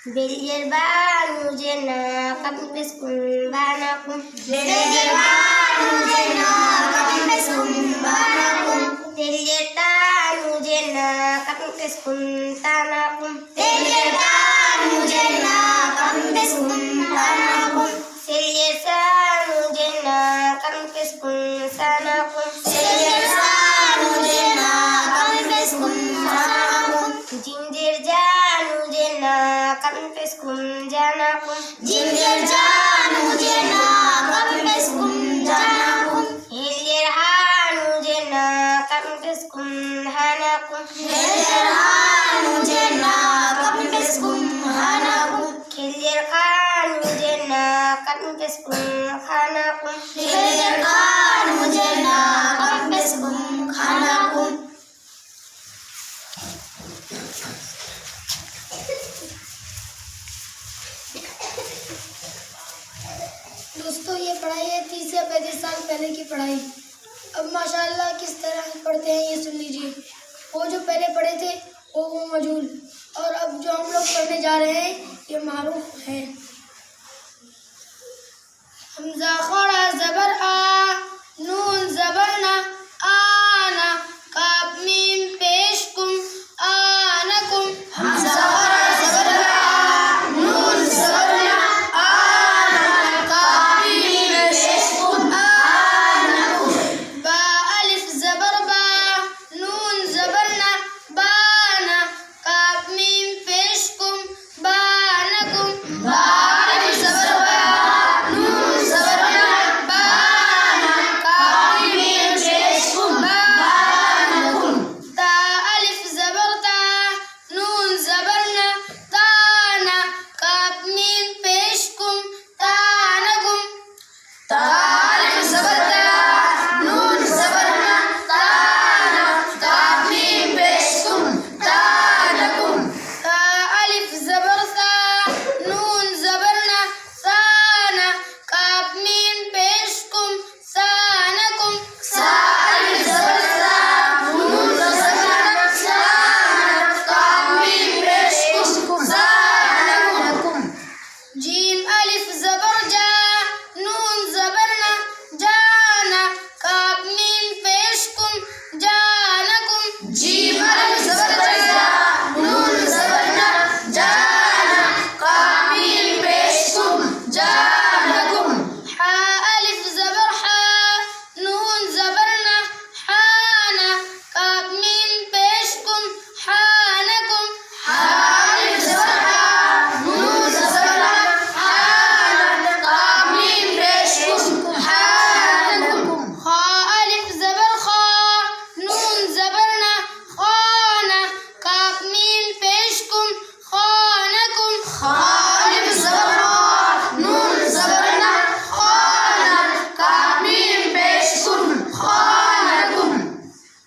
Belirban mujena kampes kumbanakum. Belirban mujena kampes kumbanakum. Belirban mujena kampes kuntanakum. Belirban mujena kampes kuntanakum. Belirban mujena kampes kuntanakum. Belirban mujena kampes kuntanakum. Jinjir jan mujena kampes kunjanakum. Jinjir jan mujena kampes kuntanakum. Hilirhan mujena kampes kunhanakum. Belirban mujena kampes kuntanakum. Hilirhan mujena kampes kunhanakum. Belirban mujena kampes kuntanakum. दोस्तों, ये पढ़ाई है 30 या 35 साल पहले की पढ़ाई। अब माशाल्लाह किस तरह पढ़ते हैं ये सुन लीजिए। वो जो पहले पढ़े थे वो मजहूल, और अब जो हम लोग पढ़ने जा रहे हैं ये मारूफ है। हमजा खड़ा ज़बर आ, नून ज़बर ना, आना, काफ मीम पेश कुम, आनकुम। हमजा खड़ा ज़बर आ, नून ज़बर ना, आना, काफ मीम पेश कुम, आनकुम। बा अलिफ ज़बर बा, नून ज़बर ना, बाना, काफ मीम पेश कुम, बानकुम। बा अलिफ ज़बर बा, नून ज़बर ना, बाना, काफ मीम पेश कुम, बानकुम। ता अलिफ ज़बर ता, नून ज़बर ना, ताना, काफ मीम पेश कुम, तानकुम। ता अलिफ ज़बर ता, नून ज़बर ना, ताना, काफ मीम पेश कुम, तानकुम। ता अलिफ ज़बर ता, नून ज़बर ना, ताना, काफ मीम पेश कुम, तानकुम। सा अलिफ ज़बर ता, नून ज़बर ना, ताना, काफ मीम पेश कुम, तानकुम। जीम अलिफ ज़बर जा, नून ज़बर ना, जाना, काफ मीम पेश कुम, जानकुम। जीम अलिफ ज़बर जा, नून ज़बर ना, जाना, काफ मीम पेश कुम, जानकुम। हा अलिफ ज़बर हा, नून ज़बर ना, हाना, काफ मीम पेश कुम, हानकुम। हा अलिफ ज़बर हा, नून ज़बर ना, हाना, काफ मीम पेश कुम, हानकुम। खा अलिफ ज़बर खा, नून ज़बर ना, खाना, काफ मीम पेश कुम, खानकुम। खा अलिफ ज़बर खा, नून ज़बर ना, खाना, काफ मीम पेश कुम, खानकुम।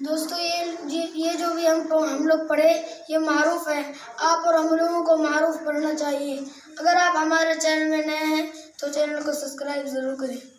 दोस्तों, ये जो भी हम लोग पढ़े ये मारूफ है। आप और हम लोगों को मारूफ पढ़ना चाहिए। अगर आप हमारे चैनल में नए हैं तो चैनल को सब्सक्राइब ज़रूर करें।